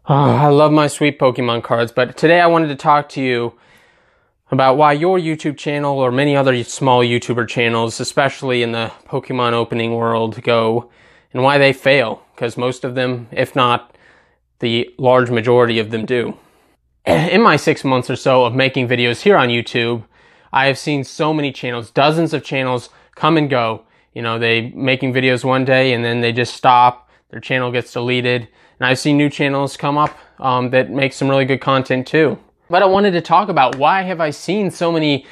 Oh, I love my sweet Pokemon cards, but today I wanted to talk to you about why your YouTube channel or many other small YouTuber channels, especially in the Pokemon opening world, go and why they fail, because most of them, if not the large majority of them, do. In my 6 months or so of making videos here on YouTube, I have seen so many channels, dozens of channels come and go. You know, they making videos one day and then they just stop, their channel gets deleted. And I've seen new channels come up that make some really good content too. But I wanted to talk about why have I seen so many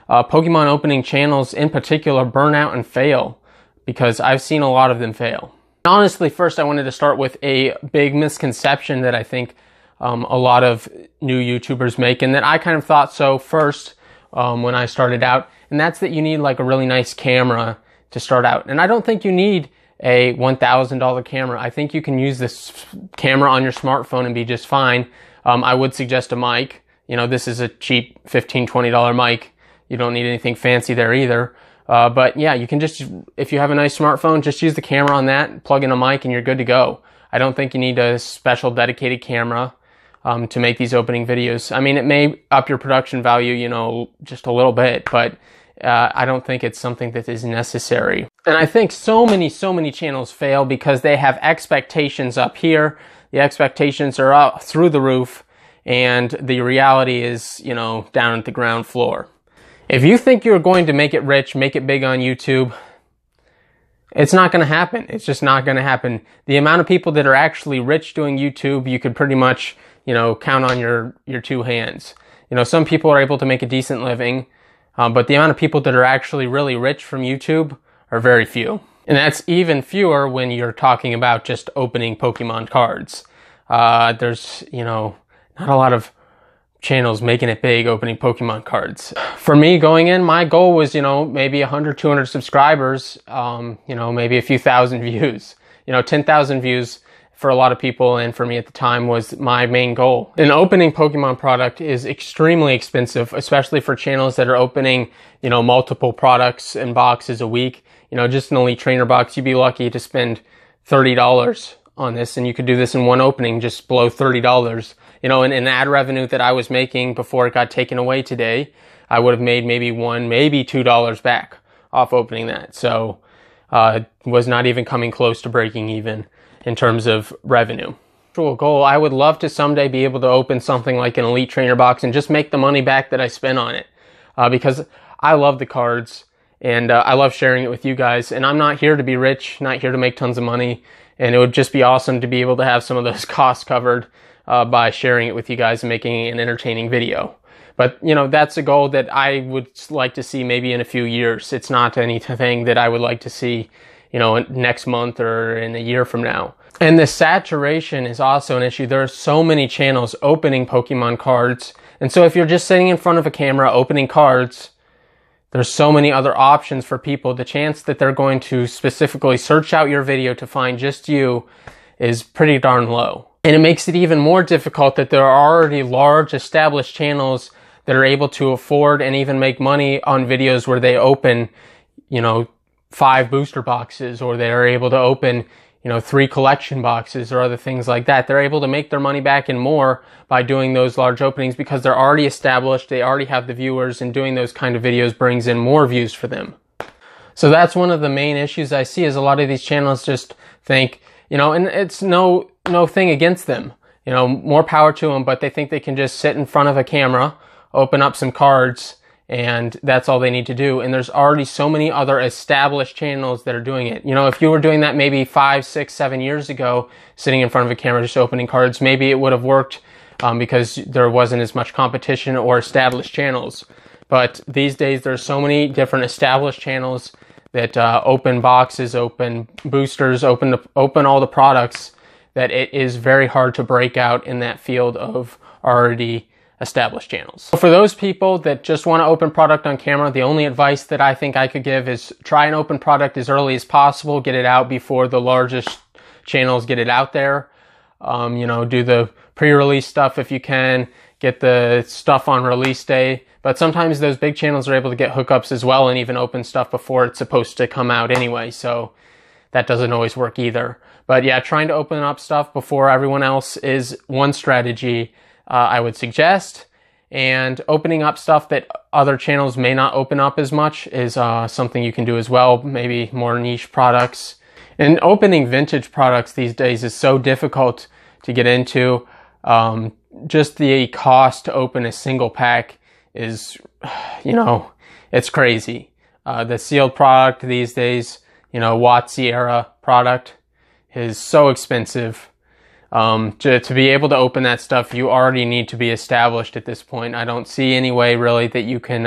Pokemon opening channels in particular burn out and fail? Because I've seen a lot of them fail. Honestly, first I wanted to start with a big misconception that I think a lot of new YouTubers make, and that I kind of thought so first when I started out, and that's that you need like a really nice camera to start out. And I don't think you need a $1,000 camera. I think you can use this camera on your smartphone and be just fine. I would suggest a mic. You know, this is a cheap $15, $20 mic. You don't need anything fancy there either. But yeah, you can just, if you have a nice smartphone, just use the camera on that, plug in a mic, and you're good to go. I don't think you need a special dedicated camera to make these opening videos. I mean, it may up your production value, you know, just a little bit, but I don't think it's something that is necessary. And I think so many channels fail because they have expectations up here. The expectations are up through the roof, and the reality is, you know, down at the ground floor. If you think you're going to make it rich, make it big on YouTube, it's not going to happen. It's just not going to happen. The amount of people that are actually rich doing YouTube, you could pretty much, you know, count on your two hands. You know, some people are able to make a decent living, but the amount of people that are actually really rich from YouTube are very few. And that's even fewer when you're talking about just opening Pokemon cards. There's, you know, not a lot of channels making it big opening Pokemon cards. For me going in, my goal was, you know, maybe 100, 200 subscribers, you know, maybe a few thousand views. You know, 10,000 views for a lot of people, and for me at the time, was my main goal. An opening Pokemon product is extremely expensive, especially for channels that are opening, you know, multiple products and boxes a week. You know, just an Elite Trainer box, you'd be lucky to spend $30 on this, and you could do this in one opening, just below $30. You know, and an ad revenue that I was making before it got taken away today, I would have made maybe $1, maybe $2 back off opening that. So, was not even coming close to breaking even in terms of revenue. Actual goal, I would love to someday be able to open something like an Elite Trainer box and just make the money back that I spent on it. Because I love the cards, and I love sharing it with you guys. And I'm not here to be rich, not here to make tons of money. And it would just be awesome to be able to have some of those costs covered by sharing it with you guys and making an entertaining video. But, you know, that's a goal that I would like to see maybe in a few years. It's not anything that I would like to see, you know, next month or in a year from now. And the saturation is also an issue. There are so many channels opening Pokemon cards. And so if you're just sitting in front of a camera opening cards, there's so many other options for people. The chance that they're going to specifically search out your video to find just you is pretty darn low. And it makes it even more difficult that there are already large established channels that are able to afford and even make money on videos where they open, you know, 5 booster boxes, or they're able to open, you know, 3 collection boxes or other things like that. They're able to make their money back and more by doing those large openings because they're already established, they already have the viewers, and doing those kind of videos brings in more views for them. So that's one of the main issues I see, is a lot of these channels just think, you know, and it's no thing against them, you know, more power to them, but they think they can just sit in front of a camera, open up some cards, and that's all they need to do. And there's already so many other established channels that are doing it. You know, if you were doing that maybe 5, 6, 7 years ago, sitting in front of a camera just opening cards, maybe it would have worked because there wasn't as much competition or established channels. But these days there's so many different established channels that open boxes, open boosters, open all the products, that it is very hard to break out in that field of already established channels. For those people that just want to open product on camera, the only advice that I think I could give is try and open product as early as possible. Get it out before the largest channels get it out there. You know, do the pre-release stuff if you can. Get the stuff on release day. But sometimes those big channels are able to get hookups as well and even open stuff before it's supposed to come out anyway. So that doesn't always work either. But yeah, trying to open up stuff before everyone else is one strategy I would suggest. And opening up stuff that other channels may not open up as much is something you can do as well, maybe more niche products. And opening vintage products these days is so difficult to get into. Just the cost to open a single pack is, it's crazy. The sealed product these days, Watsy era product is so expensive. To be able to open that stuff, you already need to be established at this point. I don't see any way really that you can,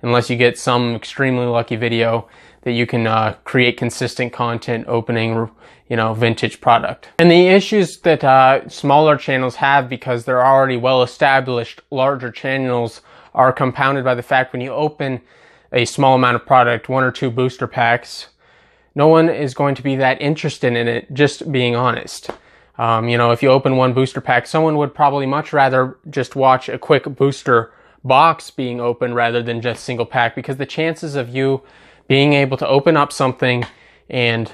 unless you get some extremely lucky video, that you can create consistent content opening, vintage product. And the issues that smaller channels have, because they're already well established, larger channels, are compounded by the fact when you open a small amount of product, 1 or 2 booster packs, no one is going to be that interested in it, just being honest. If you open 1 booster pack, someone would probably much rather just watch a quick booster box being opened rather than just single pack, because the chances of you being able to open up something and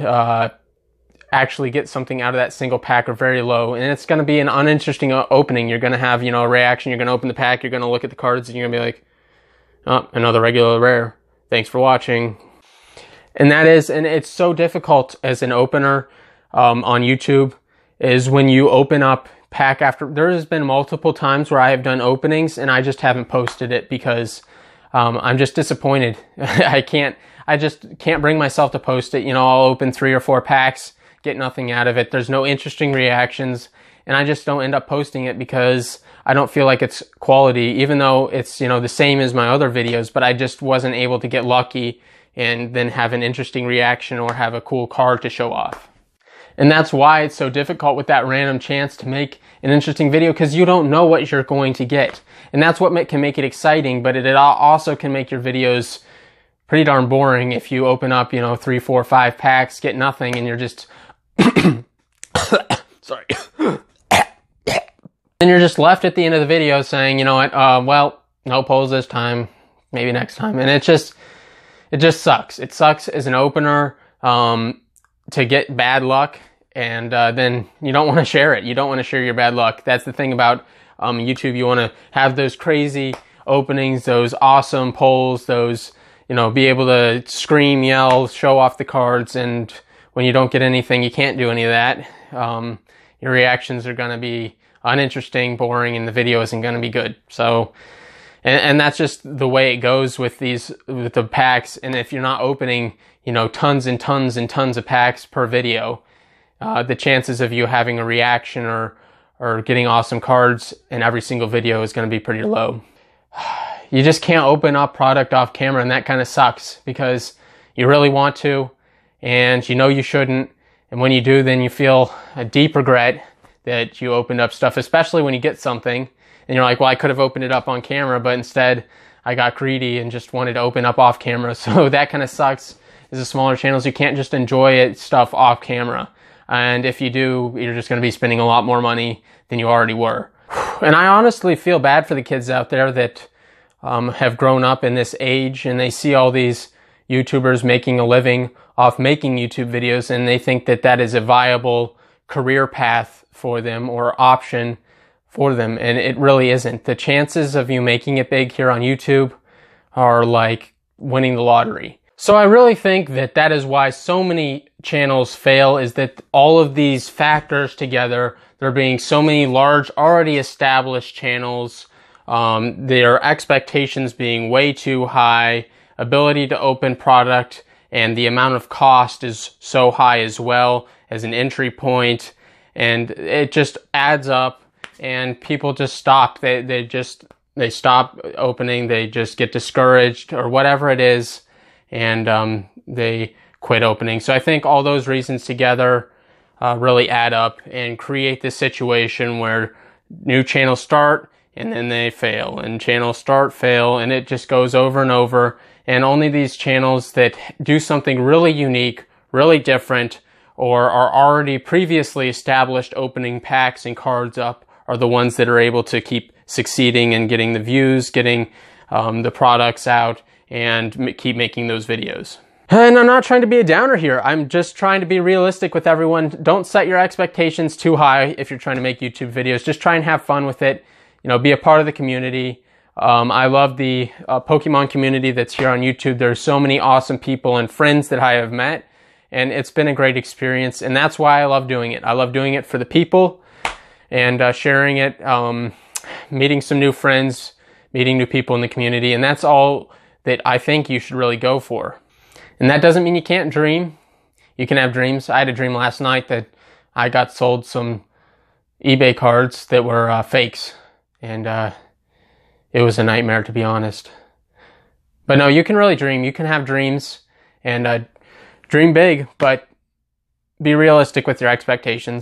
actually get something out of that single pack are very low, and it's going to be an uninteresting opening. You're going to have, a reaction. You're going to open the pack, you're going to look at the cards, and you're going to be like, oh, another regular rare. Thanks for watching. And it's so difficult as an opener on YouTube, is when you open up pack after. There has been multiple times where I have done openings and I just haven't posted it because I'm just disappointed. I just can't bring myself to post it. I'll open 3 or 4 packs, get nothing out of it. There's no interesting reactions, and I just don't end up posting it because I don't feel like it's quality, even though it's, the same as my other videos, but I just wasn't able to get lucky and then have an interesting reaction or have a cool card to show off. And that's why it's so difficult with that random chance to make an interesting video, because you don't know what you're going to get. And that's what can make it exciting, but it also can make your videos pretty darn boring if you open up, 3, 4, 5 packs, get nothing, and you're just... Sorry. And you're just left at the end of the video saying, you know what, well, no polls this time, maybe next time. And it just sucks. It sucks as an opener to get bad luck, and then you don't want to share it. You don't want to share your bad luck. That's the thing about YouTube. You want to have those crazy openings, those awesome polls, those, be able to scream, yell, show off the cards, and when you don't get anything, you can't do any of that. Your reactions are going to be uninteresting, boring, and the video isn't going to be good. So, and that's just the way it goes with the packs. And if you're not opening, tons and tons and tons of packs per video, the chances of you having a reaction or getting awesome cards in every single video is going to be pretty low. You just can't open up product off camera, and that kind of sucks because you really want to, and you shouldn't. And when you do, then you feel a deep regret that you opened up stuff, especially when you get something and you're like, well, I could have opened it up on camera, but instead I got greedy and just wanted to open up off camera. So that kind of sucks. As the smaller channels, you can't just enjoy stuff off camera. And if you do, you're just going to be spending a lot more money than you already were. And I honestly feel bad for the kids out there that have grown up in this age, and they see all these YouTubers making a living off making YouTube videos, and they think that that is a viable career path for them or option for them, and it really isn't. The chances of you making it big here on YouTube are like winning the lottery. So I really think that that is why so many channels fail, is that all of these factors together, there being so many large, already established channels, their expectations being way too high, ability to open product, and the amount of cost is so high as well as an entry point, and it just adds up, and people just stop. They stop opening, they just get discouraged or whatever it is, and they quit opening. So I think all those reasons together really add up and create this situation where new channels start and then they fail, and channels start, fail, and it just goes over and over. And only these channels that do something really unique, really different, or are already previously established opening packs and cards up are the ones that are able to keep succeeding and getting the views, getting the products out, and keep making those videos. And I'm not trying to be a downer here. I'm just trying to be realistic with everyone. Don't set your expectations too high if you're trying to make YouTube videos. Just try and have fun with it. You know, be a part of the community. I love the Pokemon community that's here on YouTube. There's so many awesome people and friends that I have met, and it's been a great experience, and that's why I love doing it. I love doing it for the people and sharing it, meeting some new friends, meeting new people in the community, and that's all that I think you should really go for. And that doesn't mean you can't dream. You can have dreams. I had a dream last night that I got sold some eBay cards that were fakes, and it was a nightmare, to be honest. But no, you can really dream. You can have dreams and dream big, but be realistic with your expectations.